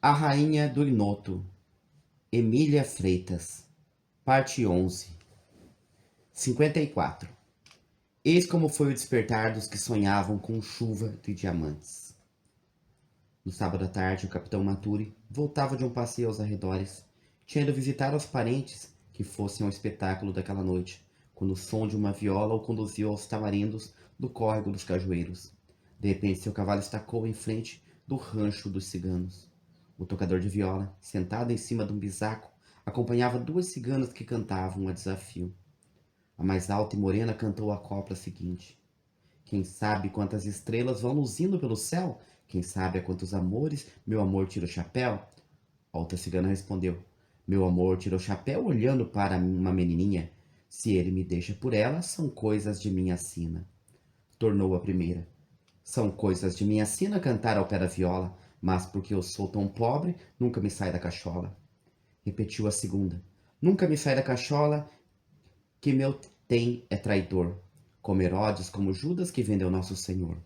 A Rainha do Inoto, Emília Freitas, parte 11, 54. Eis como foi o despertar dos que sonhavam com chuva de diamantes. No sábado à tarde, o capitão Maturi voltava de um passeio aos arredores. Tinha ido visitar os parentes que fossem ao espetáculo daquela noite, quando o som de uma viola o conduziu aos tamarindos do córrego dos cajueiros. De repente, seu cavalo estacou em frente do rancho dos ciganos. O tocador de viola, sentado em cima de um bisaco, acompanhava duas ciganas que cantavam a desafio. A mais alta e morena cantou a copla seguinte: quem sabe quantas estrelas vão luzindo pelo céu? Quem sabe a quantos amores meu amor tira o chapéu? A outra cigana respondeu: meu amor tira o chapéu olhando para uma menininha. Se ele me deixa por ela, são coisas de minha sina. Tornou a primeira: são coisas de minha sina cantar ao pé da viola, mas porque eu sou tão pobre, nunca me sai da cachola. Repetiu a segunda: nunca me sai da cachola, que meu tem é traidor, como Herodes, como Judas que vendeu nosso Senhor.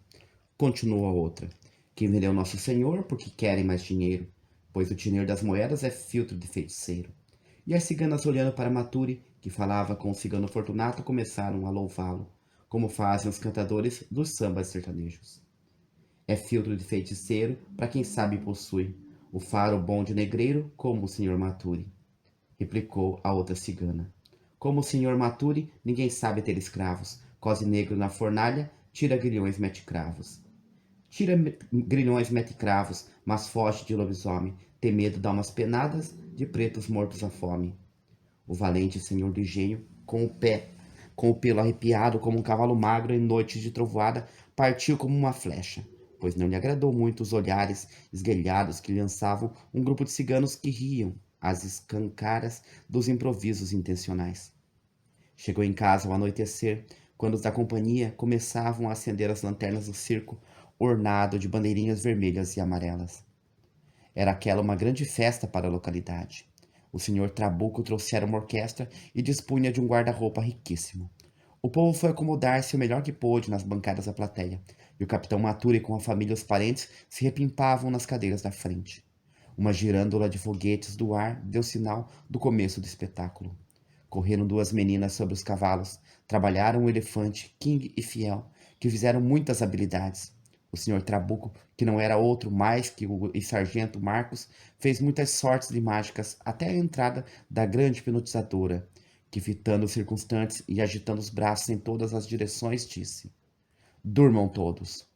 Continuou a outra: quem vendeu nosso Senhor porque querem mais dinheiro, pois o tinir das moedas é filtro de feiticeiro. E as ciganas, olhando para Maturi, que falava com o cigano Fortunato, começaram a louvá-lo, como fazem os cantadores dos sambas sertanejos. É filtro de feiticeiro para quem sabe possui o faro bom de negreiro, como o senhor Maturi, replicou a outra cigana. Como o senhor Maturi, ninguém sabe ter escravos. Cose negro na fornalha, tira grilhões, mete cravos. Tira grilhões, mete cravos, mas foge de lobisomem. Tem medo, dá umas penadas de pretos mortos à fome. O valente senhor do engenho, com o pelo arrepiado como um cavalo magro em noite de trovoada, partiu como uma flecha, pois não lhe agradou muito os olhares esguelhados que lançavam um grupo de ciganos que riam às escancaras dos improvisos intencionais. Chegou em casa ao anoitecer, quando os da companhia começavam a acender as lanternas do circo, ornado de bandeirinhas vermelhas e amarelas. Era aquela uma grande festa para a localidade. O senhor Trabuco trouxera uma orquestra e dispunha de um guarda-roupa riquíssimo. O povo foi acomodar-se o melhor que pôde nas bancadas da plateia, e o capitão Maturi com a família e os parentes se repimpavam nas cadeiras da frente. Uma girândola de foguetes do ar deu sinal do começo do espetáculo. Correram duas meninas sobre os cavalos, trabalharam o elefante, King e Fiel, que fizeram muitas habilidades. O senhor Trabuco, que não era outro mais que o sargento Marcos, fez muitas sortes de mágicas até a entrada da grande hipnotizadora, que, fitando os circunstantes e agitando os braços em todas as direções, disse: durmam todos.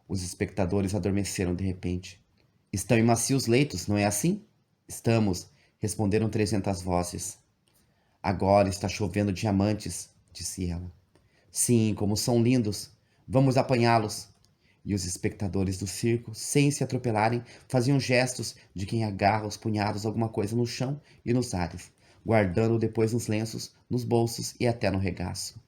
Os espectadores adormeceram de repente. Estão em macios leitos, não é assim? Estamos, responderam 300 vozes. Agora está chovendo diamantes, disse ela. Sim, como são lindos. Vamos apanhá-los. E os espectadores do circo, sem se atropelarem, faziam gestos de quem agarra os punhados alguma coisa no chão e nos ares, guardando-o depois nos lenços, nos bolsos e até no regaço.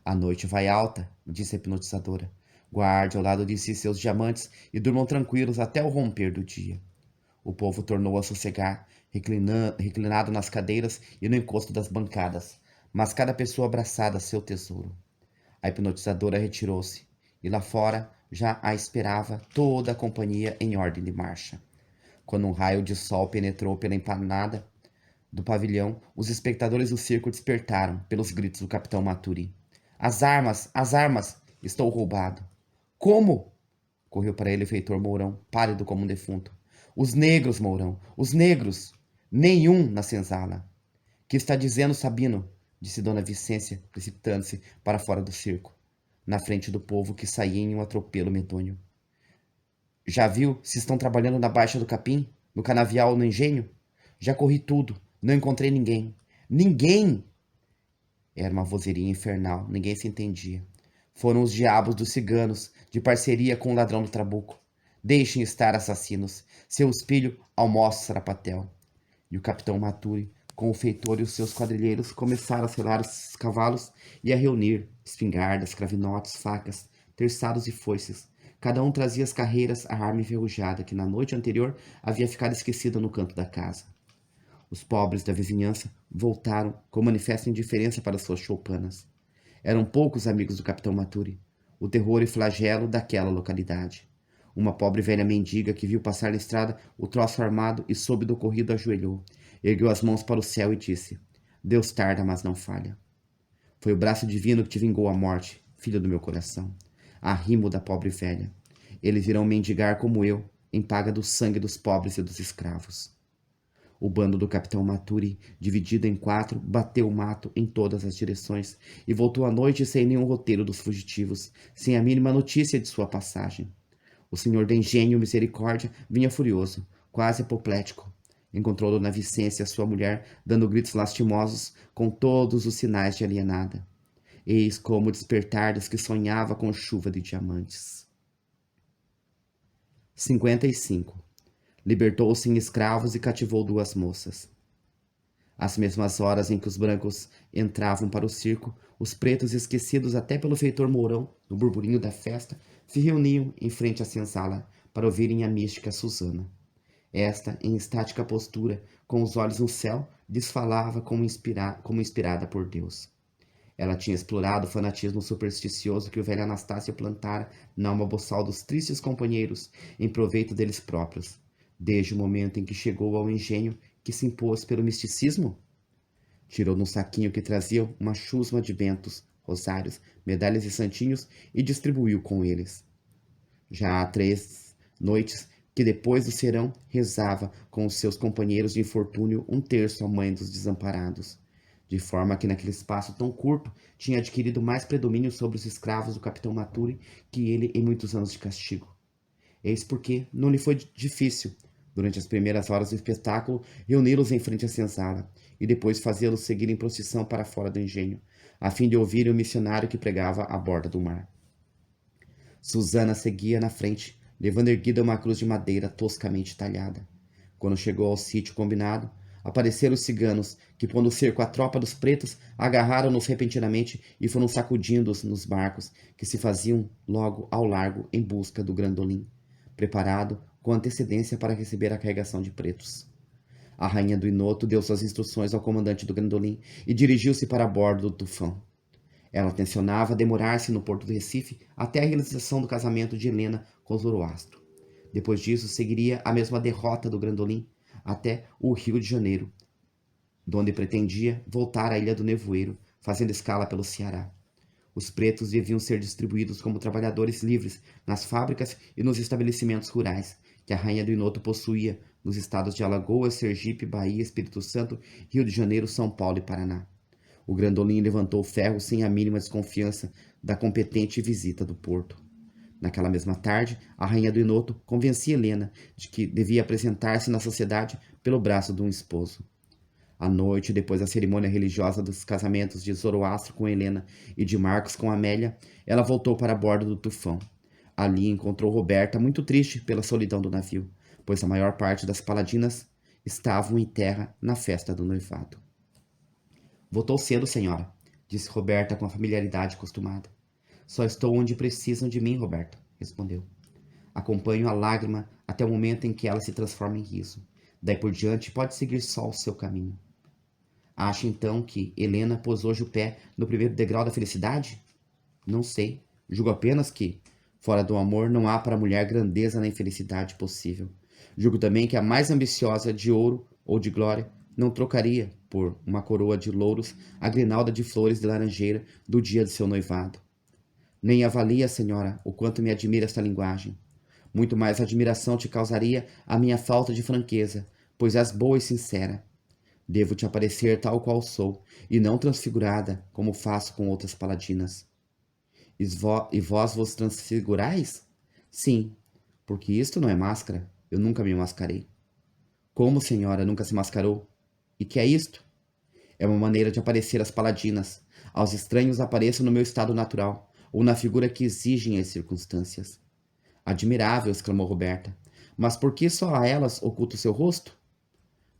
A noite vai alta, disse a hipnotizadora. Guarde ao lado de si seus diamantes e durmam tranquilos até o romper do dia. O povo tornou a sossegar, reclinado nas cadeiras e no encosto das bancadas, mas cada pessoa abraçada a seu tesouro. A hipnotizadora retirou-se, e lá fora já a esperava toda a companhia em ordem de marcha. Quando um raio de sol penetrou pela empanada do pavilhão, os espectadores do circo despertaram pelos gritos do capitão Maturi. As armas! As armas! Estou roubado! Como? Correu para ele o feitor Mourão, pálido como um defunto. Os negros, Mourão! Os negros! Nenhum na senzala! Que está dizendo, Sabino? Disse Dona Vicência, precipitando-se para fora do circo, na frente do povo que saía em um atropelo medonho. Já viu se estão trabalhando na Baixa do Capim? No canavial ou no engenho? Já corri tudo, não encontrei ninguém. Ninguém! Era uma vozeria infernal, ninguém se entendia. Foram os diabos dos ciganos, de parceria com o ladrão do trabuco. Deixem estar, assassinos. Seu espelho almoça sarapatel. E o capitão Maturi, com o feitor e os seus quadrilheiros, começaram a selar os cavalos e a reunir espingardas, cravinotes, facas, terçados e foices. Cada um trazia as carreiras, a arma enferrujada que na noite anterior havia ficado esquecida no canto da casa. Os pobres da vizinhança voltaram com manifesta indiferença para suas choupanas. Eram poucos amigos do capitão Maturi, o terror e flagelo daquela localidade. Uma pobre velha mendiga que viu passar na estrada o troço armado e soube do ocorrido ajoelhou, ergueu as mãos para o céu e disse: Deus tarda, mas não falha. Foi o braço divino que te vingou a morte, filho do meu coração. Arrimo da pobre velha. Eles irão mendigar como eu, em paga do sangue dos pobres e dos escravos. O bando do capitão Maturi, dividido em 4, bateu o mato em todas as direções e voltou à noite sem nenhum roteiro dos fugitivos, sem a mínima notícia de sua passagem. O senhor de engenho e misericórdia vinha furioso, quase apoplético. Encontrou Dona Vicência, sua mulher, dando gritos lastimosos, com todos os sinais de alienada. Eis como o despertar dos que sonhava com chuva de diamantes. 55. Libertou 100 escravos e cativou 2 moças. Às mesmas horas em que os brancos entravam para o circo, os pretos, esquecidos até pelo feitor Mourão, no burburinho da festa, se reuniam em frente à senzala para ouvirem a mística Susana. Esta, em estática postura, com os olhos no céu, desfalava como inspirada por Deus. Ela tinha explorado o fanatismo supersticioso que o velho Anastácio plantara na alma boçal dos tristes companheiros em proveito deles próprios, desde o momento em que chegou ao engenho que se impôs pelo misticismo. Tirou num saquinho que trazia uma chusma de bentos, rosários, medalhas e santinhos e distribuiu com eles. Já há 3 noites que depois do serão rezava com os seus companheiros de infortúnio um terço à mãe dos desamparados, de forma que naquele espaço tão curto tinha adquirido mais predomínio sobre os escravos do capitão Maturi que ele em muitos anos de castigo. Eis porque não lhe foi difícil, durante as primeiras horas do espetáculo, reuni-los em frente à senzala, e depois fazê-los seguir em procissão para fora do engenho, a fim de ouvirem o missionário que pregava à borda do mar. Susana seguia na frente, levando erguida uma cruz de madeira toscamente talhada. Quando chegou ao sítio combinado, apareceram os ciganos, que, pondo cerco à tropa dos pretos, agarraram-nos repentinamente e foram sacudindo-os nos barcos, que se faziam logo ao largo em busca do Grandolim, preparado com antecedência para receber a carregação de pretos. A rainha do Inoto deu suas instruções ao comandante do Grandolim e dirigiu-se para bordo do tufão. Ela tencionava demorar-se no porto do Recife até a realização do casamento de Helena com Zoroastro. Depois disso, seguiria a mesma derrota do Grandolim até o Rio de Janeiro, donde pretendia voltar à Ilha do Nevoeiro, fazendo escala pelo Ceará. Os pretos deviam ser distribuídos como trabalhadores livres nas fábricas e nos estabelecimentos rurais que a rainha do Inoto possuía nos estados de Alagoas, Sergipe, Bahia, Espírito Santo, Rio de Janeiro, São Paulo e Paraná. O Grandolim levantou o ferro sem a mínima desconfiança da competente visita do porto. Naquela mesma tarde, a rainha do Inoto convencia Helena de que devia apresentar-se na sociedade pelo braço de um esposo. À noite, depois da cerimônia religiosa dos casamentos de Zoroastro com Helena e de Marcos com Amélia, ela voltou para bordo do tufão. Ali encontrou Roberta muito triste pela solidão do navio, pois a maior parte das paladinas estavam em terra na festa do noivado. Voltou cedo, senhora, disse Roberta com a familiaridade costumada. Só estou onde precisam de mim, Roberta, respondeu. Acompanho a lágrima até o momento em que ela se transforma em riso. Daí por diante pode seguir só o seu caminho. Acha então que Helena pôs hoje o pé no primeiro degrau da felicidade? Não sei. Julgo apenas que, fora do amor, não há para a mulher grandeza nem felicidade possível. Julgo também que a mais ambiciosa de ouro ou de glória não trocaria por uma coroa de louros a grinalda de flores de laranjeira do dia de seu noivado. Nem avalia, senhora, o quanto me admira esta linguagem. Muito mais admiração te causaria a minha falta de franqueza, pois és boa e sincera. Devo te aparecer tal qual sou, e não transfigurada, como faço com outras paladinas. E vós vos transfigurais? Sim, porque isto não é máscara. Eu nunca me mascarei. Como, senhora, nunca se mascarou? E que é isto? É uma maneira de aparecer às paladinas. Aos estranhos apareço no meu estado natural, ou na figura que exigem as circunstâncias. Admirável, exclamou Roberta. Mas por que só a elas oculta o seu rosto?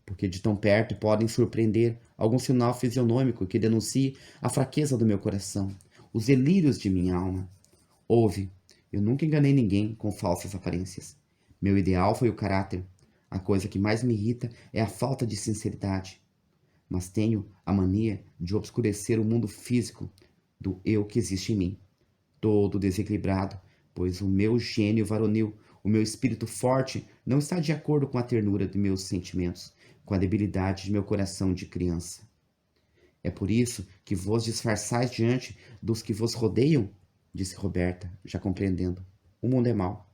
Porque de tão perto podem surpreender algum sinal fisionômico que denuncie a fraqueza do meu coração, os delírios de minha alma. Ouve, eu nunca enganei ninguém com falsas aparências. Meu ideal foi o caráter. A coisa que mais me irrita é a falta de sinceridade. Mas tenho a mania de obscurecer o mundo físico do eu que existe em mim, todo desequilibrado, pois o meu gênio varonil, O meu espírito forte não está de acordo com a ternura de meus sentimentos, com a debilidade de meu coração de criança. É por isso que vos disfarçais diante dos que vos rodeiam, disse Roberta, já compreendendo. O mundo é mau.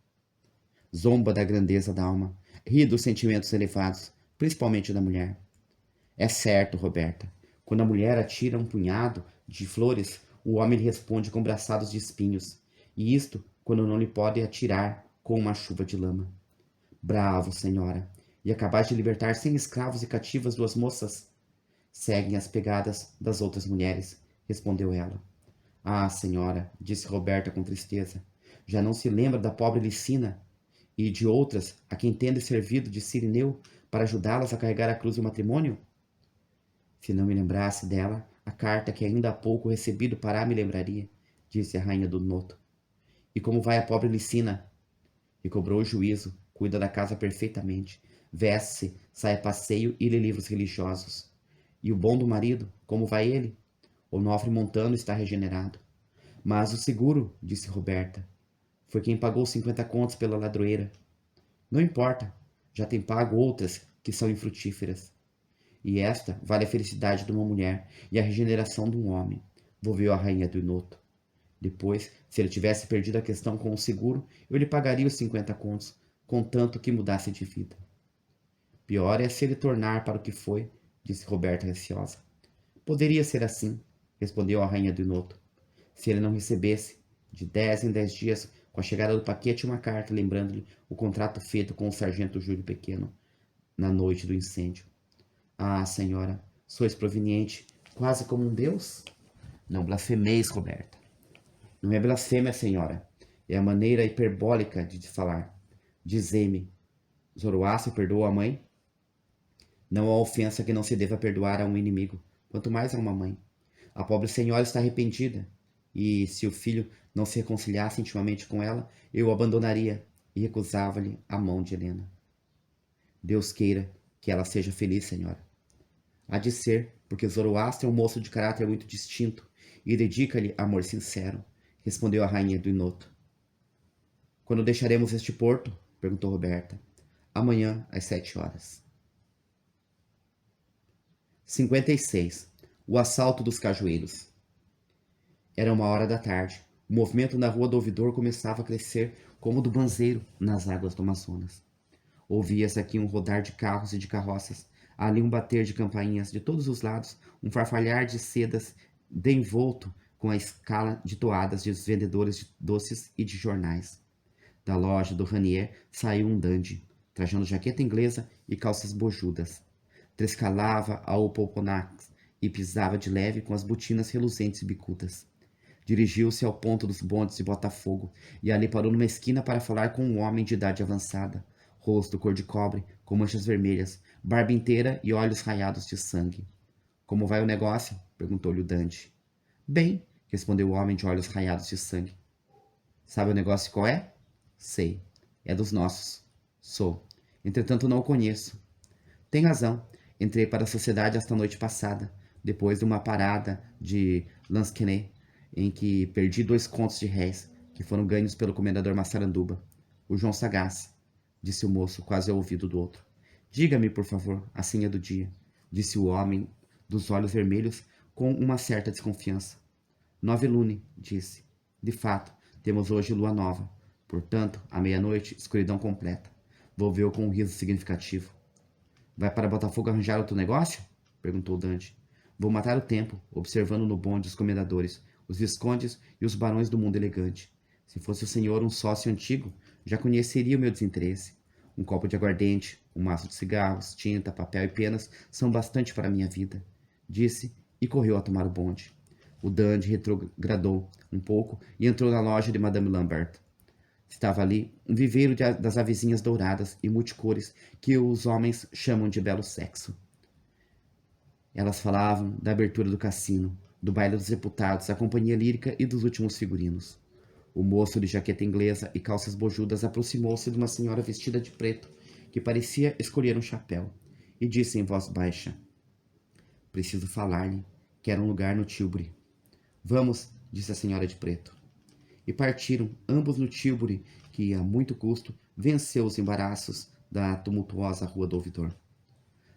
Zomba da grandeza da alma, ri dos sentimentos elevados, principalmente da mulher. É certo, Roberta. Quando a mulher atira um punhado de flores, o homem lhe responde com braçados de espinhos. E isto quando não lhe pode atirar com uma chuva de lama. Bravo, senhora. E acabais de libertar 100 escravos e cativas 2 moças. Seguem as pegadas das outras mulheres, respondeu ela. Ah, senhora, disse Roberta com tristeza. Já não se lembra da pobre Licina e de outras a quem tende servido de Cirineu para ajudá-las a carregar a cruz do matrimônio? Se não me lembrasse dela, a carta que ainda há pouco recebi do Pará me lembraria, disse a rainha do Noto. E como vai a pobre Licina? Recobrou o juízo, cuida da casa perfeitamente, veste-se, sai a passeio e lê livros religiosos. E o bom do marido, como vai ele? Onofre Montano está regenerado. Mas o seguro, disse Roberta, foi quem pagou 50 contos pela ladroeira. Não importa, já tem pago outras que são infrutíferas. E esta vale a felicidade de uma mulher e a regeneração de um homem, volveu a rainha do Inoto. Depois, se ele tivesse perdido a questão com o seguro, eu lhe pagaria os 50 contos, contanto que mudasse de vida. Pior é se ele tornar para o que foi, disse Roberta receosa. Poderia ser assim, respondeu a rainha do Inoto, se ele não recebesse, de 10 em 10 dias, com a chegada do paquete, uma carta lembrando-lhe o contrato feito com o sargento Júlio Pequeno, na noite do incêndio. Ah, senhora, sois proveniente, quase como um deus? Não blasfemeis, Roberta. Não é blasfêmia, senhora. É a maneira hiperbólica de falar. Dizei-me, Zoroastro perdoa a mãe? Não há ofensa que não se deva perdoar a um inimigo, quanto mais a uma mãe. A pobre senhora está arrependida, e se o filho não se reconciliasse intimamente com ela, eu o abandonaria e recusava-lhe a mão de Helena. Deus queira que ela seja feliz, senhora. Há de ser, porque Zoroastro é um moço de caráter muito distinto e dedica-lhe amor sincero, respondeu a rainha do Inoto. Quando deixaremos este porto? Perguntou Roberta. Amanhã, às 7 horas. 56. O assalto dos cajueiros. Era 1 hora da tarde. O movimento na rua do ouvidor começava a crescer como o do banzeiro nas águas do Amazonas. Ouvia-se aqui um rodar de carros e de carroças, ali um bater de campainhas de todos os lados, um farfalhar de sedas de envolto com a escala de toadas dos vendedores de doces e de jornais. Da loja do Ranier saiu um dandy, trajando jaqueta inglesa e calças bojudas. Trescalava ao Poponax e pisava de leve com as botinas reluzentes e bicudas. Dirigiu-se ao ponto dos bondes de Botafogo e ali parou numa esquina para falar com um homem de idade avançada, rosto cor de cobre, com manchas vermelhas, barba inteira e olhos raiados de sangue. Como vai o negócio? Perguntou-lhe o dandy. Bem, respondeu o homem de olhos raiados de sangue. Sabe o negócio qual é? Sei. É dos nossos. Sou. Entretanto, não o conheço. Tem razão. Entrei para a sociedade esta noite passada, depois de uma parada de Lansquenet, em que perdi 2 contos de réis, que foram ganhos pelo comendador Massaranduba. O João Sagaz, disse o moço, quase ao ouvido do outro. Diga-me, por favor, a senha do dia, disse o homem dos olhos vermelhos com uma certa desconfiança. 9 lune, disse. De fato, temos hoje lua nova. Portanto, à meia-noite, escuridão completa. Volveu com um riso significativo. Vai para Botafogo arranjar outro negócio? Perguntou Dante. Vou matar o tempo, observando no bonde os comendadores, os viscondes e os barões do mundo elegante. Se fosse o senhor um sócio antigo, já conheceria o meu desinteresse. Um copo de aguardente, um maço de cigarros, tinta, papel e penas são bastante para a minha vida, disse e correu a tomar o bonde. O dandy retrogradou um pouco e entrou na loja de Madame Lambert. Estava ali um viveiro das avezinhas douradas e multicores que os homens chamam de belo sexo. Elas falavam da abertura do cassino, do baile dos deputados, da companhia lírica e dos últimos figurinos. O moço de jaqueta inglesa e calças bojudas aproximou-se de uma senhora vestida de preto, que parecia escolher um chapéu, e disse em voz baixa: Preciso falar-lhe. Quero um lugar no Tilbury. Vamos, disse a senhora de preto. E partiram, ambos no Tilbury, que, a muito custo, venceu os embaraços da tumultuosa Rua do Ouvidor.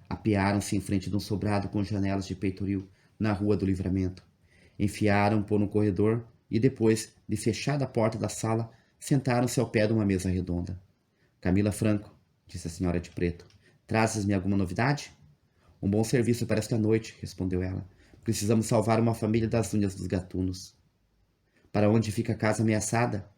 Apearam-se em frente de um sobrado com janelas de peitoril na Rua do Livramento. Enfiaram por um corredor e depois, de fechada a porta da sala, sentaram-se ao pé de uma mesa redonda. Camila Franco, disse a senhora de preto, trazes-me alguma novidade? Um bom serviço para esta noite, respondeu ela. Precisamos salvar uma família das unhas dos gatunos. Para onde fica a casa ameaçada?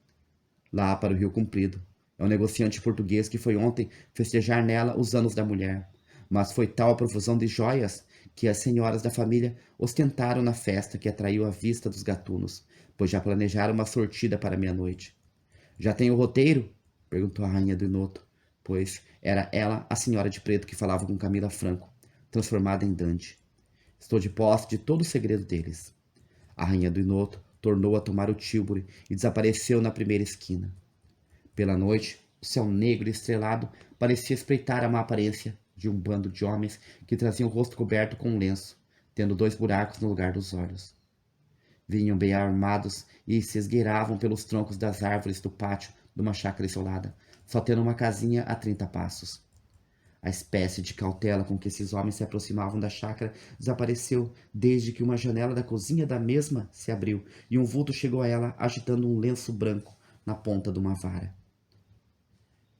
Lá para o Rio Comprido. É um negociante português que foi ontem festejar nela os anos da mulher. Mas foi tal a profusão de joias que as senhoras da família ostentaram na festa que atraiu a vista dos gatunos, pois já planejaram uma sortida para meia-noite. Já tem o roteiro? Perguntou a rainha do Inoto, pois era ela a senhora de preto que falava com Camila Franco, transformada em Dante. Estou de posse de todo o segredo deles. A rainha do Inoto tornou a tomar o tílburi e desapareceu na primeira esquina. Pela noite, o céu negro e estrelado parecia espreitar a má aparência de um bando de homens que traziam o rosto coberto com um lenço, tendo 2 buracos no lugar dos olhos. Vinham bem armados e se esgueiravam pelos troncos das árvores do pátio de uma chácara isolada, só tendo uma casinha a 30 passos. A espécie de cautela com que esses homens se aproximavam da chácara desapareceu desde que uma janela da cozinha da mesma se abriu e um vulto chegou a ela agitando um lenço branco na ponta de uma vara.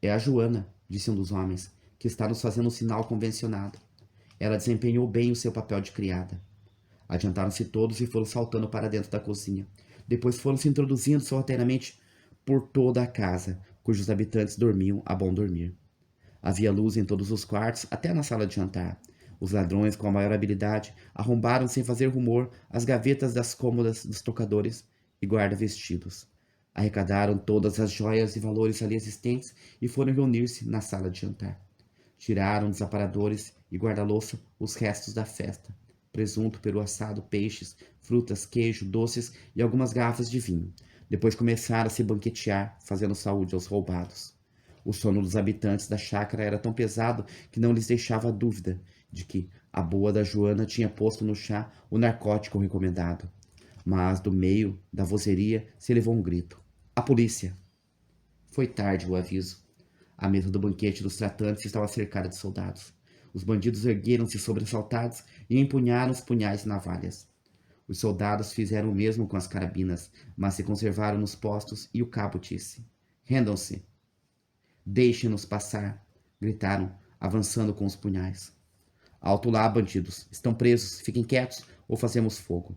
É a Joana, disse um dos homens, que está nos fazendo um sinal convencionado. Ela desempenhou bem o seu papel de criada. Adiantaram-se todos e foram saltando para dentro da cozinha. Depois foram se introduzindo sorrateiramente por toda a casa, cujos habitantes dormiam a bom dormir. Havia luz em todos os quartos, até na sala de jantar. Os ladrões, com a maior habilidade, arrombaram sem fazer rumor as gavetas das cômodas dos tocadores e guarda-vestidos. Arrecadaram todas as joias e valores ali existentes e foram reunir-se na sala de jantar. Tiraram dos aparadores e guarda-louça os restos da festa. Presunto, peru assado, peixes, frutas, queijo, doces e algumas garrafas de vinho. Depois começaram a se banquetear, fazendo saúde aos roubados. O sono dos habitantes da chácara era tão pesado que não lhes deixava dúvida de que a boa da Joana tinha posto no chá o narcótico recomendado. Mas do meio da vozeria se elevou um grito. A polícia! Foi tarde o aviso. A mesa do banquete dos tratantes estava cercada de soldados. Os bandidos ergueram-se sobressaltados e empunharam os punhais e navalhas. Os soldados fizeram o mesmo com as carabinas, mas se conservaram nos postos e o cabo disse: Rendam-se! Deixem-nos passar! Gritaram, avançando com os punhais. Alto lá, bandidos! Estão presos! Fiquem quietos ou fazemos fogo!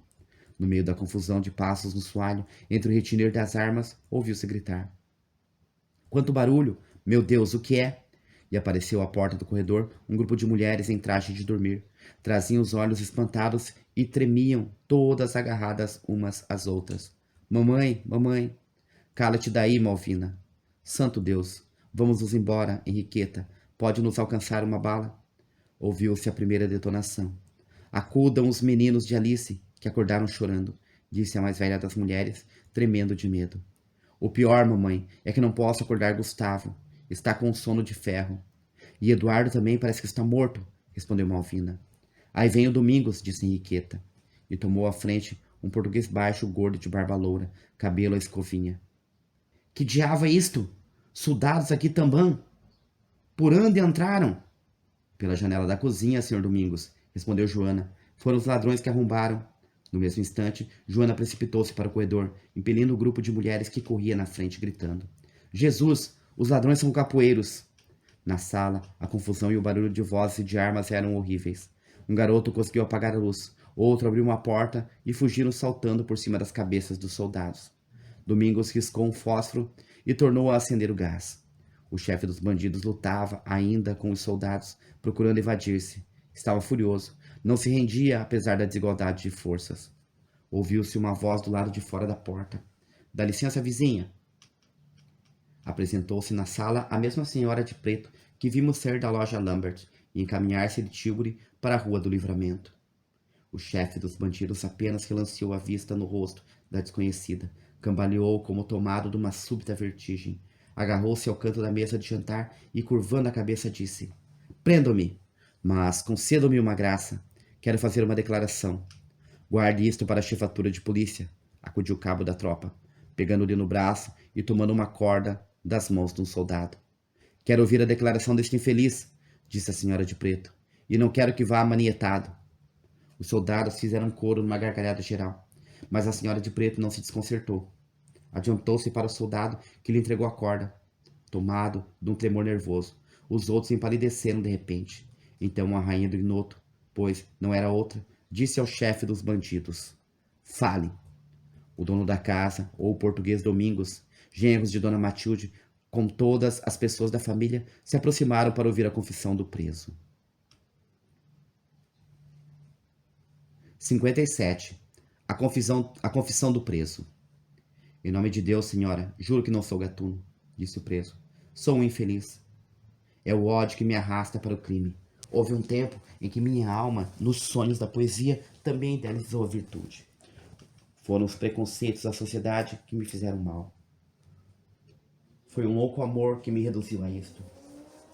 No meio da confusão de passos no soalho, entre o retinir das armas, ouviu-se gritar. Quanto barulho! Meu Deus, o que é? E apareceu à porta do corredor um grupo de mulheres em traje de dormir. Traziam os olhos espantados e tremiam, todas agarradas umas às outras. Mamãe, mamãe! Cala-te daí, Malvina! Santo Deus! Vamos nos embora, Henriqueta. Pode nos alcançar uma bala? Ouviu-se a primeira detonação. Acudam os meninos de Alice, que acordaram chorando, disse a mais velha das mulheres, tremendo de medo. O pior, mamãe, é que não posso acordar Gustavo. Está com sono de ferro. E Eduardo também parece que está morto, respondeu Malvina. Aí vem o Domingos, disse Henriqueta, e tomou à frente um português baixo, gordo, de barba loura, cabelo à escovinha. Que diabo é isto? Soldados aqui também? Por onde entraram? Pela janela da cozinha, senhor Domingos, respondeu Joana. Foram os ladrões que arrombaram. No mesmo instante, Joana precipitou-se para o corredor, impelindo o grupo de mulheres que corria na frente, gritando. Jesus! Os ladrões são capoeiros! Na sala, a confusão e o barulho de vozes e de armas eram horríveis. Um garoto conseguiu apagar a luz, outro abriu uma porta e fugiram saltando por cima das cabeças dos soldados. Domingos riscou um fósforo e tornou a acender o gás. O chefe dos bandidos lutava ainda com os soldados, procurando evadir-se. Estava furioso. Não se rendia, apesar da desigualdade de forças. Ouviu-se uma voz do lado de fora da porta. Dá licença, vizinha. Apresentou-se na sala a mesma senhora de preto que vimos sair da loja Lambert e encaminhar-se de Tilbury para a Rua do Livramento. O chefe dos bandidos apenas relanceou a vista no rosto da desconhecida, cambaleou como tomado de uma súbita vertigem, agarrou-se ao canto da mesa de jantar e, curvando a cabeça, disse: Prendam-me, mas concedam-me uma graça. Quero fazer uma declaração. Guarde isto para a chefatura de polícia, acudiu o cabo da tropa, pegando-lhe no braço e tomando uma corda das mãos de um soldado. Quero ouvir a declaração deste infeliz, disse a senhora de preto, e não quero que vá manietado. Os soldados fizeram coro numa gargalhada geral, mas a senhora de preto não se desconcertou. Adiantou-se para o soldado, que lhe entregou a corda, tomado de um tremor nervoso. Os outros empalideceram de repente. Então a rainha do ignoto, pois não era outra, disse ao chefe dos bandidos: Fale. O dono da casa, ou o português Domingos, genros de Dona Matilde, com todas as pessoas da família, se aproximaram para ouvir a confissão do preso. 57. A confissão do preso. Em nome de Deus, senhora, juro que não sou gatuno, disse o preso. Sou um infeliz. É o ódio que me arrasta para o crime. Houve um tempo em que minha alma, nos sonhos da poesia, também idealizou a virtude. Foram os preconceitos da sociedade que me fizeram mal. Foi um louco amor que me reduziu a isto.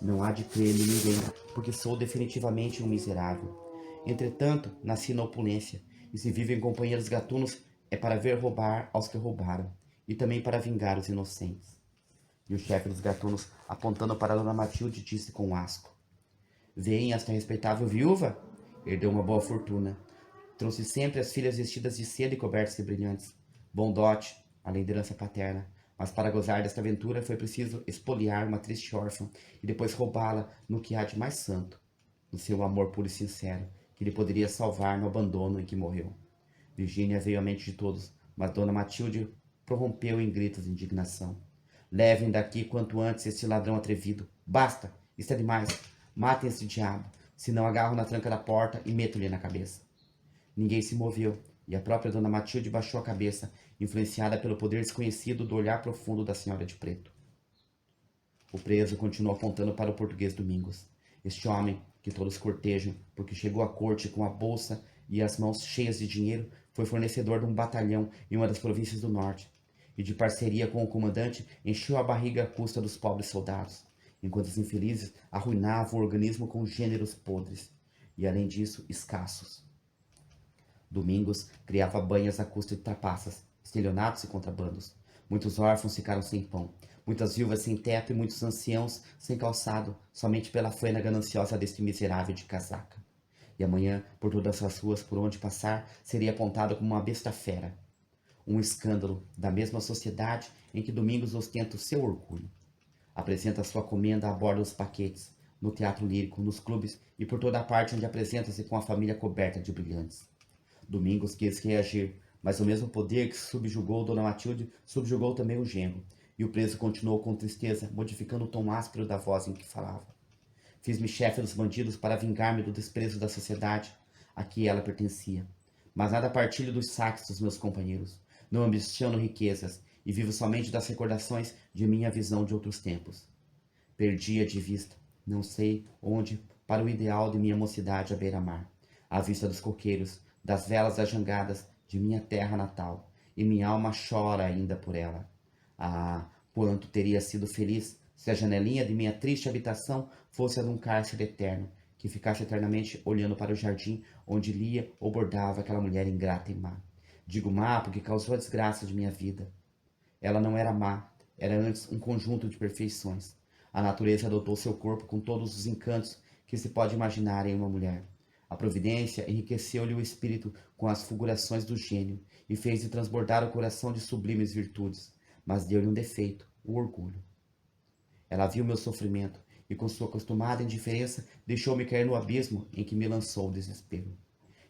Não há de crer-me ninguém, porque sou definitivamente um miserável. Entretanto, nasci na opulência, e se vivo em companhia dos gatunos, é para ver roubar aos que roubaram, e também para vingar os inocentes. E o chefe dos gatunos, apontando para Dona Matilde, disse com asco: Veem esta respeitável viúva? Herdeu uma boa fortuna. Trouxe sempre as filhas vestidas de seda e cobertas de brilhantes. Bom dote, além da herança paterna. Mas para gozar desta aventura foi preciso espoliar uma triste órfã e depois roubá-la no que há de mais santo, no seu amor puro e sincero, que lhe poderia salvar no abandono em que morreu. Virgínia veio à mente de todos, mas Dona Matilde prorrompeu em gritos de indignação. Levem daqui quanto antes este ladrão atrevido. Basta! Isto é demais! Matem esse diabo, senão agarro na tranca da porta e meto-lhe na cabeça. Ninguém se moveu, e a própria Dona Matilde baixou a cabeça, influenciada pelo poder desconhecido do olhar profundo da senhora de preto. O preso continuou apontando para o português Domingos. Este homem, que todos cortejam, porque chegou à corte com a bolsa e as mãos cheias de dinheiro, foi fornecedor de um batalhão em uma das províncias do norte, e de parceria com o comandante encheu a barriga à custa dos pobres soldados, enquanto os infelizes arruinavam o organismo com gêneros podres, e além disso, escassos. Domingos criava banhas à custa de trapaças, estelionatos e contrabandos. Muitos órfãos ficaram sem pão, muitas viúvas sem teto e muitos anciãos sem calçado, somente pela faina gananciosa deste miserável de casaca. E amanhã, por todas as ruas por onde passar, seria apontado como uma besta fera. Um escândalo da mesma sociedade em que Domingos ostenta o seu orgulho. Apresenta sua comenda a bordo dos paquetes, no teatro lírico, nos clubes e por toda a parte onde apresenta-se com a família coberta de brilhantes. Domingos quis reagir, mas o mesmo poder que subjugou Dona Matilde subjugou também o genro, e o preso continuou com tristeza, modificando o tom áspero da voz em que falava. Fiz-me chefe dos bandidos para vingar-me do desprezo da sociedade a que ela pertencia. Mas nada partilho dos saques dos meus companheiros. Não ambiciono riquezas, e vivo somente das recordações de minha visão de outros tempos. Perdi-a de vista, não sei onde, para o ideal de minha mocidade à beira-mar, à vista dos coqueiros, das velas das jangadas de minha terra natal, e minha alma chora ainda por ela. Ah, quanto teria sido feliz se a janelinha de minha triste habitação fosse a de um cárcere eterno, que ficasse eternamente olhando para o jardim onde lia ou bordava aquela mulher ingrata e má. Digo má porque causou a desgraça de minha vida. Ela não era má, era antes um conjunto de perfeições. A natureza adotou seu corpo com todos os encantos que se pode imaginar em uma mulher. A providência enriqueceu-lhe o espírito com as fulgurações do gênio e fez-lhe transbordar o coração de sublimes virtudes, mas deu-lhe um defeito, o orgulho. Ela viu meu sofrimento e, com sua acostumada indiferença, deixou-me cair no abismo em que me lançou o desespero.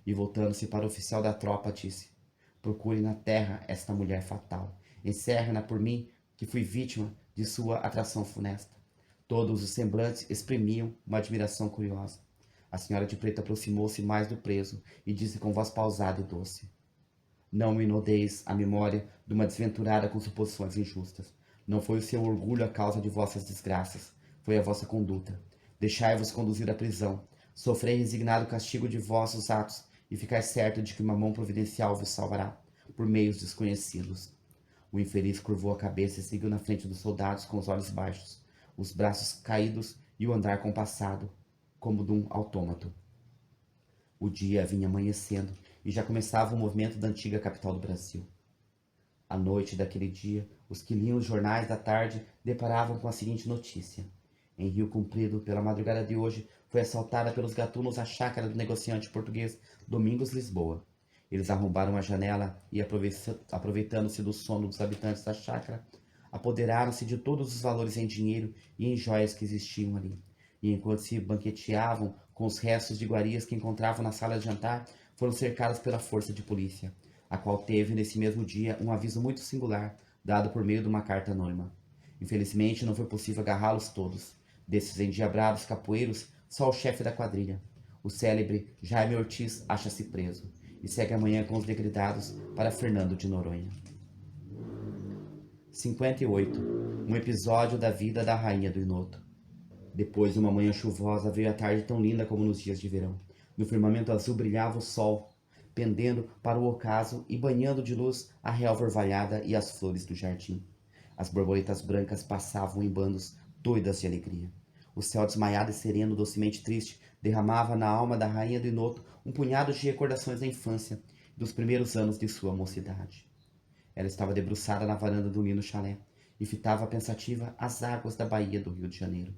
E, voltando-se para o oficial da tropa, disse: Procure na terra esta mulher fatal. Encerre-na por mim, que fui vítima de sua atração funesta. Todos os semblantes exprimiam uma admiração curiosa. A senhora de preto aproximou-se mais do preso e disse com voz pausada e doce: Não me inodeis a memória de uma desventurada com suposições injustas. Não foi o seu orgulho a causa de vossas desgraças, foi a vossa conduta. Deixai-vos conduzir à prisão. Sofrei resignado o castigo de vossos atos e ficai certo de que uma mão providencial vos salvará, por meios desconhecidos. O infeliz curvou a cabeça e seguiu na frente dos soldados com os olhos baixos, os braços caídos e o andar compassado, como de um autômato. O dia vinha amanhecendo e já começava o movimento da antiga capital do Brasil. À noite daquele dia, os que liam os jornais da tarde deparavam com a seguinte notícia: Em Rio Comprido, pela madrugada de hoje, foi assaltada pelos gatunos a chácara do negociante português Domingos Lisboa. Eles arrombaram a janela e, aproveitando-se do sono dos habitantes da chácara, apoderaram-se de todos os valores em dinheiro e em joias que existiam ali. E enquanto se banqueteavam com os restos de iguarias que encontravam na sala de jantar, foram cercados pela força de polícia, a qual teve nesse mesmo dia um aviso muito singular, dado por meio de uma carta anônima. Infelizmente não foi possível agarrá-los todos. Desses endiabrados capoeiros, só o chefe da quadrilha, o célebre Jaime Ortiz, acha-se preso e segue amanhã com os degredados para Fernando de Noronha. 58. Um episódio da vida da rainha do Inoto. Depois de uma manhã chuvosa, veio a tarde tão linda como nos dias de verão. No firmamento azul brilhava o sol, pendendo para o ocaso e banhando de luz a relva orvalhada e as flores do jardim. As borboletas brancas passavam em bandos doidas de alegria. O céu desmaiado e sereno, docemente triste, derramava na alma da rainha do Inoto um punhado de recordações da infância e dos primeiros anos de sua mocidade. Ela estava debruçada na varanda do lindo chalé e fitava pensativa as águas da baía do Rio de Janeiro.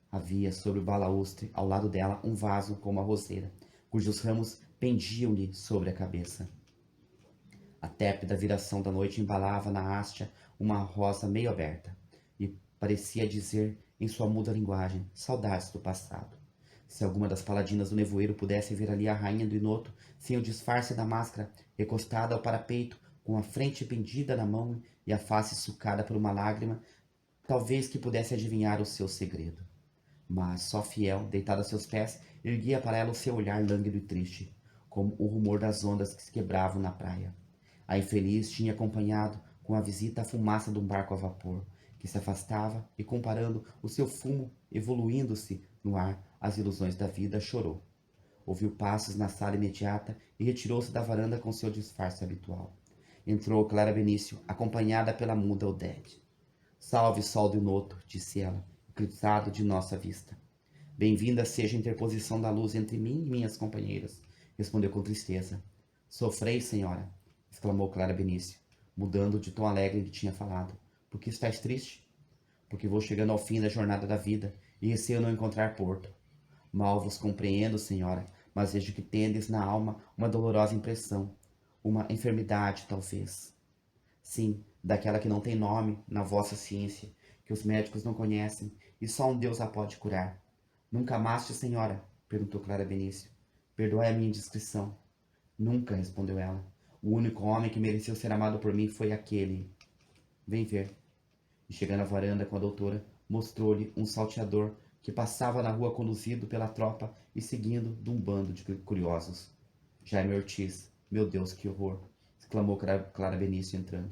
Havia sobre o balaustre, ao lado dela, um vaso com uma roseira, cujos ramos pendiam-lhe sobre a cabeça. A tépida viração da noite embalava na hastia uma rosa meio aberta, e parecia dizer, em sua muda linguagem, saudades do passado. Se alguma das paladinas do nevoeiro pudesse ver ali a rainha do Inoto, sem o disfarce da máscara, recostada ao parapeito, com a frente pendida na mão e a face sucada por uma lágrima, talvez que pudesse adivinhar o seu segredo. Mas só Fiel, deitada a seus pés, erguia para ela o seu olhar lânguido e triste, como o rumor das ondas que se quebravam na praia. A infeliz tinha acompanhado com a visita a fumaça de um barco a vapor, que se afastava e, comparando o seu fumo evoluindo-se no ar às ilusões da vida, chorou. Ouviu passos na sala imediata e retirou-se da varanda com seu disfarce habitual. Entrou Clara Benício, acompanhada pela muda Odete. Salve, sol do Noto, disse ela, eclipsado de nossa vista. Bem-vinda seja a interposição da luz entre mim e minhas companheiras, respondeu com tristeza. Sofrei, senhora, exclamou Clara Benício, mudando de tom alegre que tinha falado. Por que estás triste? Porque vou chegando ao fim da jornada da vida e receio não encontrar porto. Mal vos compreendo, senhora, mas vejo que tendes na alma uma dolorosa impressão, uma enfermidade, talvez. Sim, daquela que não tem nome na vossa ciência, que os médicos não conhecem e só um Deus a pode curar. Nunca amaste, senhora? Perguntou Clara Benício. Perdoai a minha indiscrição. Nunca, respondeu ela. O único homem que mereceu ser amado por mim foi aquele. Vem ver. E chegando à varanda com a doutora, mostrou-lhe um salteador que passava na rua conduzido pela tropa e seguindo de um bando de curiosos. Jaime Ortiz, meu Deus, que horror! Exclamou Clara Benício entrando.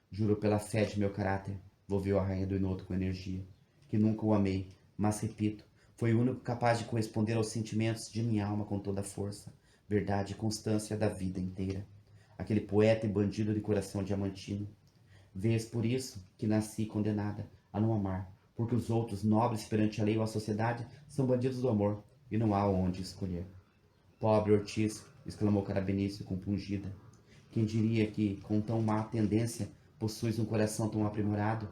Juro pela fé de meu caráter, volveu a rainha do Inoto com energia, que nunca o amei, mas repito, foi o único capaz de corresponder aos sentimentos de minha alma com toda a força, verdade e constância da vida inteira. Aquele poeta e bandido de coração diamantino. Vês por isso que nasci condenada a não amar, porque os outros, nobres perante a lei ou a sociedade, são bandidos do amor, e não há onde escolher. Pobre Ortiz, exclamou Clara Benício compungida. Quem diria que, com tão má tendência, possuis um coração tão aprimorado?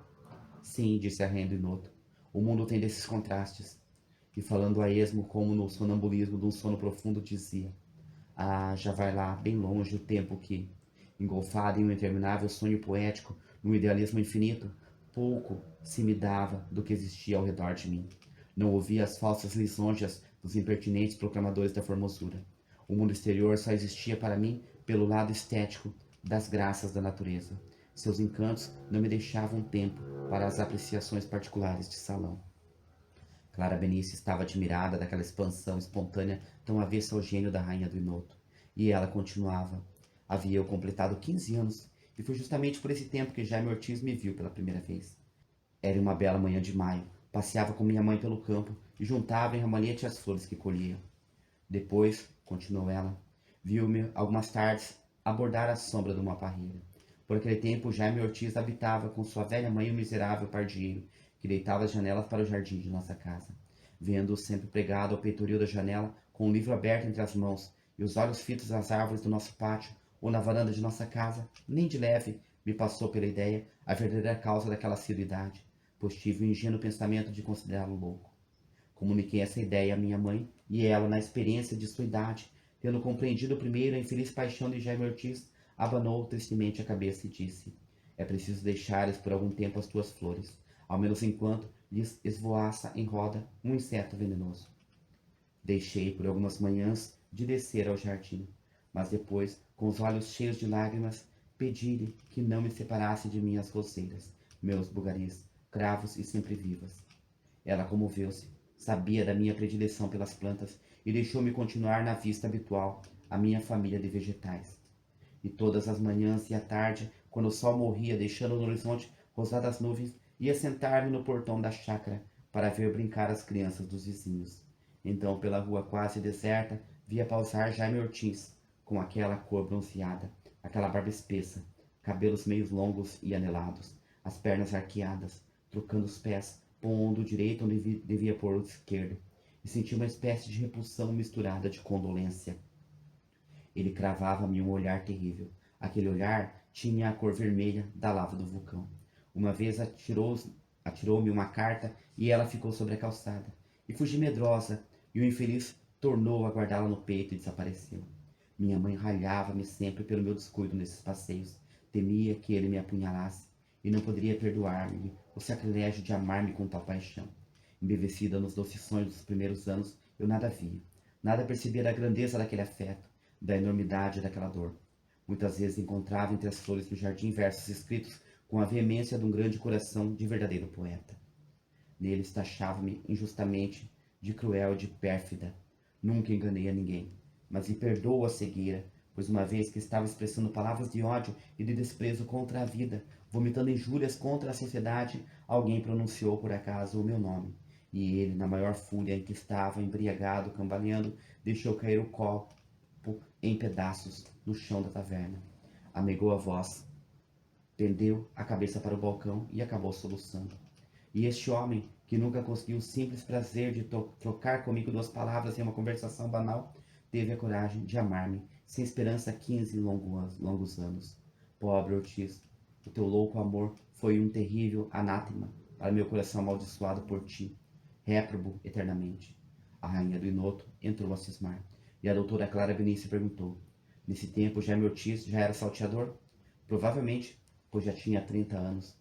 Sim, disse a rainha do Inoto. O mundo tem desses contrastes. E falando a esmo como no sonambulismo de um sono profundo, dizia: Ah, já vai lá, bem longe, o tempo que, engolfado em um interminável sonho poético, num idealismo infinito, pouco se me dava do que existia ao redor de mim. Não ouvia as falsas lisonjas dos impertinentes proclamadores da formosura. O mundo exterior só existia para mim pelo lado estético das graças da natureza. Seus encantos não me deixavam tempo para as apreciações particulares de salão. Clara Benício estava admirada daquela expansão espontânea tão avessa ao gênio da rainha do Inoto. E ela continuava. Havia eu completado 15 anos, e foi justamente por esse tempo que Jaime Ortiz me viu pela primeira vez. Era uma bela manhã de maio. Passeava com minha mãe pelo campo e juntava em ramalhete as flores que colhia. Depois, continuou ela, viu-me algumas tardes abordar a sombra de uma parreira. Por aquele tempo, Jaime Ortiz habitava com sua velha mãe o miserável pardieiro, que deitava as janelas para o jardim de nossa casa. Vendo-o sempre pregado ao peitoril da janela, com o livro aberto entre as mãos, e os olhos fitos às árvores do nosso pátio, ou na varanda de nossa casa, nem de leve me passou pela ideia a verdadeira causa daquela assiduidade, pois tive o ingênuo pensamento de considerá-lo louco. Comuniquei essa ideia à minha mãe, e ela, na experiência de sua idade, tendo compreendido primeiro a infeliz paixão de Jaime Ortiz, abanou tristemente a cabeça e disse: é preciso deixares por algum tempo as tuas flores, ao menos enquanto lhes esvoaça em roda um inseto venenoso. Deixei por algumas manhãs de descer ao jardim, mas depois, com os olhos cheios de lágrimas, pedi-lhe que não me separasse de minhas roseiras, meus bugaris, cravos e sempre vivas. Ela comoveu-se, sabia da minha predileção pelas plantas e deixou-me continuar na vista habitual a minha família de vegetais. E todas as manhãs e à tarde, quando o sol morria deixando no horizonte rosadas nuvens, ia sentar-me no portão da chácara para ver brincar as crianças dos vizinhos. Então, pela rua quase deserta, via pausar Jaime Ortiz, com aquela cor bronzeada, aquela barba espessa, cabelos meio longos e anelados, as pernas arqueadas, trocando os pés, pondo o direito onde devia pôr o esquerdo, e senti uma espécie de repulsão misturada de condolência. Ele cravava-me um olhar terrível. Aquele olhar tinha a cor vermelha da lava do vulcão. Uma vez atirou-me uma carta e ela ficou sobre a calçada. E fugi medrosa, e o infeliz tornou a guardá-la no peito e desapareceu. Minha mãe ralhava-me sempre pelo meu descuido nesses passeios. Temia que ele me apunhalasse, e não poderia perdoar-me o sacrilégio de amar-me com tal paixão. Embevecida nos doces sonhos dos primeiros anos, eu nada via. Nada percebia da grandeza daquele afeto, da enormidade daquela dor. Muitas vezes encontrava entre as flores do jardim versos escritos com a veemência de um grande coração de verdadeiro poeta. Neles taxava-me injustamente de cruel e de pérfida. Nunca enganei a ninguém, mas lhe perdoo a cegueira, pois uma vez que estava expressando palavras de ódio e de desprezo contra a vida, vomitando injúrias contra a sociedade, alguém pronunciou por acaso o meu nome. E ele, na maior fúria em que estava, embriagado, cambaleando, deixou cair o copo em pedaços no chão da taverna. Amegou a voz, pendeu a cabeça para o balcão e acabou soluçando. E este homem, que nunca conseguiu o simples prazer de trocar comigo duas palavras em uma conversação banal, teve a coragem de amar-me, sem esperança há 15 longos anos. Pobre Ortiz, o teu louco amor foi um terrível anátema para meu coração amaldiçoado por ti, réprobo eternamente. A rainha do Inoto entrou a cismar, e a doutora Clara Benício perguntou: nesse tempo Jaime Ortiz já era salteador? Provavelmente, pois já tinha 30 anos,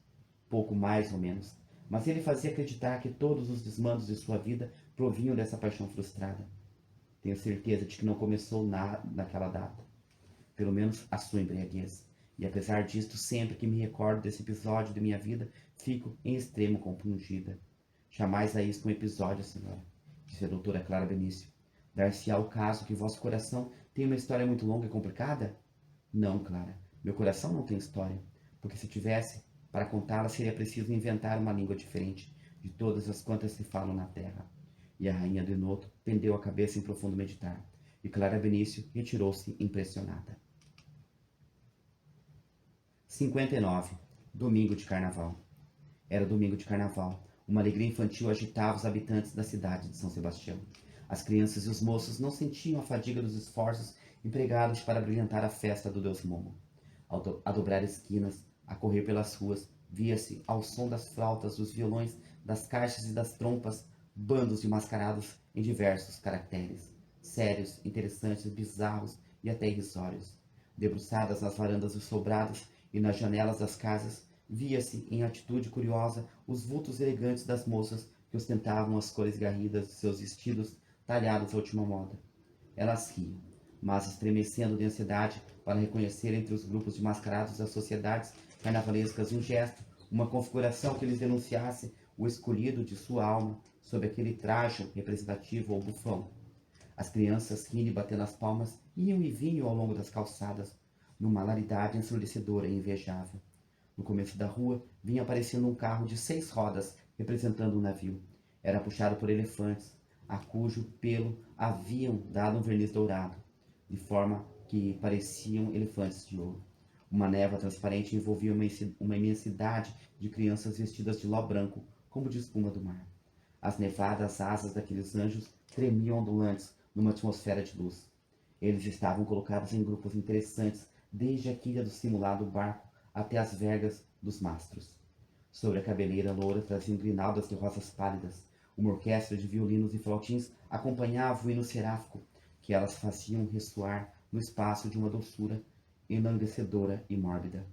pouco mais ou menos, mas ele fazia acreditar que todos os desmandos de sua vida provinham dessa paixão frustrada. Tenho certeza de que não começou naquela data, pelo menos a sua embriaguez. E apesar disto, sempre que me recordo desse episódio de minha vida, fico em extremo compungida. Jamais é isto um episódio, senhora, disse a doutora Clara Benício. Dar-se-á o caso que vosso coração tem uma história muito longa e complicada? Não, Clara, meu coração não tem história, porque se tivesse, para contá-la seria preciso inventar uma língua diferente de todas as quantas se falam na terra. E a rainha do Enoto pendeu a cabeça em profundo meditar, e Clara Benício retirou-se impressionada. 59. Domingo de Carnaval. Era domingo de Carnaval. Uma alegria infantil agitava os habitantes da cidade de São Sebastião. As crianças e os moços não sentiam a fadiga dos esforços empregados para brilhantar a festa do Deus Momo. A dobrar esquinas, a correr pelas ruas, via-se, ao som das flautas, dos violões, das caixas e das trompas, bandos de mascarados em diversos caracteres, sérios, interessantes, bizarros e até irrisórios. Debruçadas nas varandas dos sobrados e nas janelas das casas, via-se, em atitude curiosa, os vultos elegantes das moças que ostentavam as cores garridas de seus vestidos talhados à última moda. Elas riam, mas estremecendo de ansiedade para reconhecer entre os grupos de mascarados das sociedades carnavalescas um gesto, uma configuração que lhes denunciasse o escolhido de sua alma sob aquele traje representativo ou bufão. As crianças, rindo e batendo as palmas, iam e vinham ao longo das calçadas, numa alaridade ensurdecedora e invejável. No começo da rua, vinha aparecendo um carro de 6 rodas, representando um navio. Era puxado por elefantes, a cujo pelo haviam dado um verniz dourado, de forma que pareciam elefantes de ouro. Uma névoa transparente envolvia uma imensidade de crianças vestidas de ló branco, como de espuma do mar. As nevadas asas daqueles anjos tremiam ondulantes numa atmosfera de luz. Eles estavam colocados em grupos interessantes, desde a quilha do simulado barco até as vergas dos mastros. Sobre a cabeleira loura traziam grinaldas de rosas pálidas. Uma orquestra de violinos e flautins acompanhava o hino seráfico, que elas faziam ressoar no espaço de uma doçura enlanguecedora e mórbida.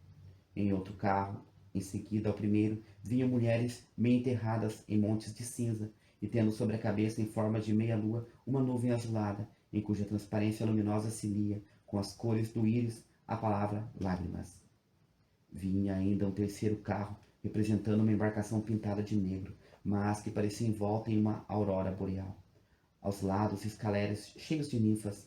Em outro carro, em seguida ao primeiro, vinham mulheres meio enterradas em montes de cinza e tendo sobre a cabeça, em forma de meia-lua, uma nuvem azulada, em cuja transparência luminosa se lia, com as cores do íris, a palavra lágrimas. Vinha ainda um terceiro carro, representando uma embarcação pintada de negro, mas que parecia envolta em uma aurora boreal. Aos lados, escaleras cheios de ninfas,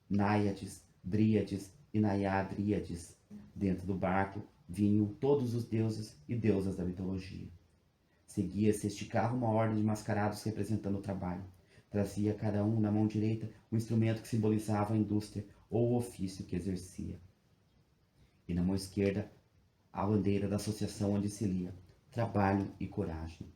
náiades, dríades e naiadríades. Dentro do barco vinham todos os deuses e deusas da mitologia. Seguia-se este carro uma ordem de mascarados representando o trabalho. Trazia cada um na mão direita um instrumento que simbolizava a indústria ou o ofício que exercia. E na mão esquerda a bandeira da associação onde se lia Trabalho e Coragem.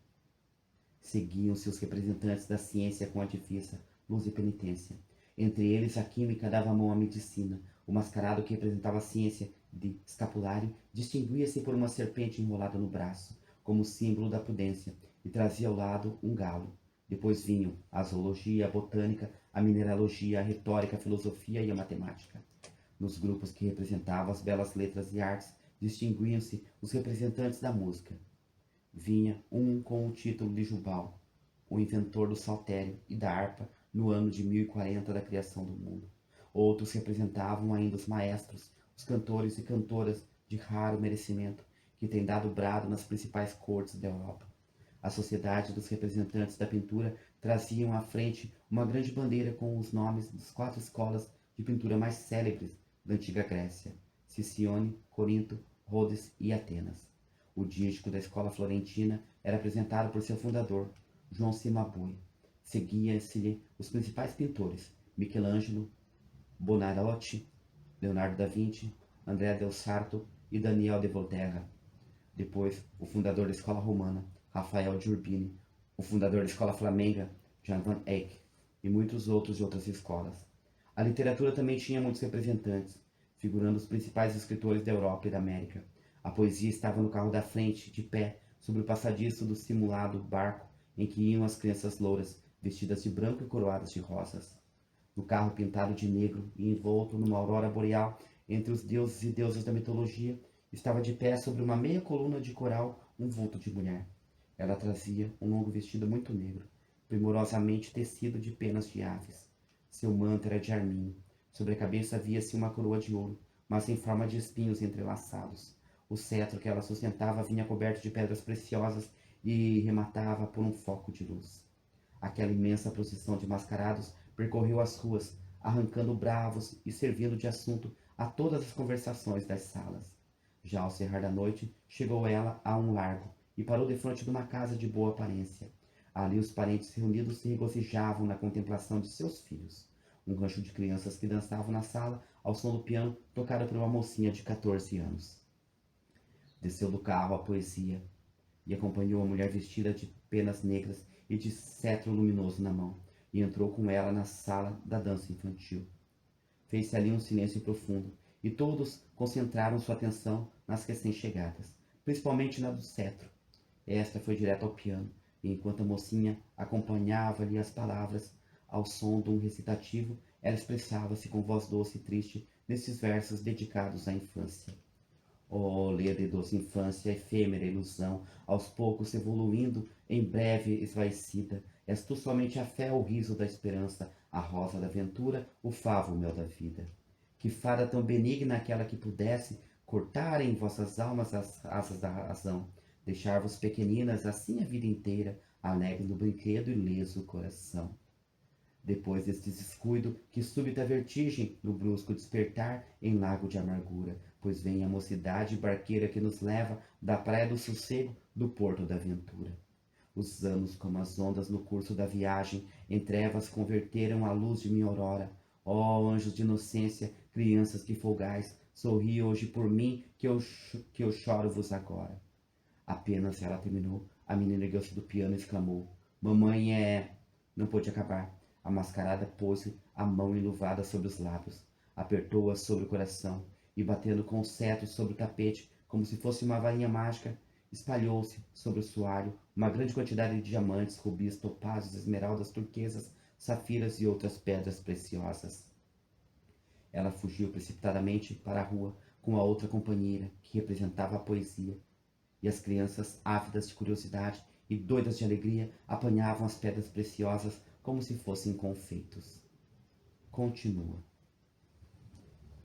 Seguiam-se os representantes da ciência com a divisa Luz e Penitência. Entre eles, a química dava a mão à medicina. O mascarado que representava a ciência de escapulário distinguia-se por uma serpente enrolada no braço, como símbolo da prudência, e trazia ao lado um galo. Depois vinham a zoologia, a botânica, a mineralogia, a retórica, a filosofia e a matemática. Nos grupos que representavam as belas letras e artes, distinguiam-se os representantes da música. Vinha um com o título de Jubal, o inventor do saltério e da harpa no ano de 1040 da criação do mundo. Outros representavam ainda os maestros, os cantores e cantoras de raro merecimento, que têm dado brado nas principais cortes da Europa. A sociedade dos representantes da pintura traziam à frente uma grande bandeira com os nomes das 4 escolas de pintura mais célebres da antiga Grécia: Sicyone, Corinto, Rhodes e Atenas. O dístico da escola florentina era apresentado por seu fundador, João Cimabue. Seguia-se-lhe os principais pintores: Michelangelo, Buonarroti, Leonardo da Vinci, Andrea del Sarto e Daniel de Volterra. Depois, o fundador da escola romana, Rafael de Urbino, o fundador da escola flamenga, Jan van Eyck, e muitos outros de outras escolas. A literatura também tinha muitos representantes, figurando os principais escritores da Europa e da América. A poesia estava no carro da frente, de pé, sobre o passadiço do simulado barco em que iam as crianças louras, vestidas de branco e coroadas de rosas. No carro pintado de negro e envolto numa aurora boreal, entre os deuses e deusas da mitologia, estava de pé sobre uma meia coluna de coral um vulto de mulher. Ela trazia um longo vestido muito negro, primorosamente tecido de penas de aves. Seu manto era de arminho. Sobre a cabeça via-se uma coroa de ouro, mas em forma de espinhos entrelaçados. O cetro que ela sustentava vinha coberto de pedras preciosas e rematava por um foco de luz. Aquela imensa procissão de mascarados percorreu as ruas, arrancando bravos e servindo de assunto a todas as conversações das salas. Já ao cerrar da noite, chegou ela a um largo e parou defronte de uma casa de boa aparência. Ali os parentes reunidos se regozijavam na contemplação de seus filhos. Um rancho de crianças que dançavam na sala ao som do piano tocado por uma mocinha de 14 anos. Desceu do carro a poesia e acompanhou a mulher vestida de penas negras e de cetro luminoso na mão, e entrou com ela na sala da dança infantil. Fez-se ali um silêncio profundo, e todos concentraram sua atenção nas recém-chegadas, principalmente na do cetro. Esta foi direto ao piano, e enquanto a mocinha acompanhava-lhe as palavras, ao som de um recitativo, ela expressava-se com voz doce e triste nesses versos dedicados à infância. Oh, leda e doce infância, efêmera ilusão, aos poucos evoluindo, em breve esvaecida, és tu somente a fé, o riso da esperança, a rosa da ventura, o favo, o mel da vida. Que fada tão benigna aquela que pudesse cortar em vossas almas as asas da razão, deixar-vos pequeninas assim a vida inteira, alegre no brinquedo e leso o coração. Depois deste descuido, que súbita vertigem, no brusco despertar, em lago de amargura, pois vem a mocidade barqueira que nos leva da praia do sossego, do porto da aventura. Os anos, como as ondas no curso da viagem, em trevas converteram a luz de minha aurora. Ó anjos de inocência, crianças que folgais, sorri hoje por mim, que eu choro-vos agora. Apenas ela terminou, a menina ergueu-se do piano e exclamou: Mamãe é... Não pôde acabar. A mascarada pôs a mão enluvada sobre os lábios, apertou-a sobre o coração e, batendo com o cetro sobre o tapete, como se fosse uma varinha mágica, espalhou-se sobre o soalho uma grande quantidade de diamantes, rubis, topázes, esmeraldas, turquesas, safiras e outras pedras preciosas. Ela fugiu precipitadamente para a rua com a outra companheira, que representava a poesia, e as crianças, ávidas de curiosidade e doidas de alegria, apanhavam as pedras preciosas como se fossem confeitos. Continua.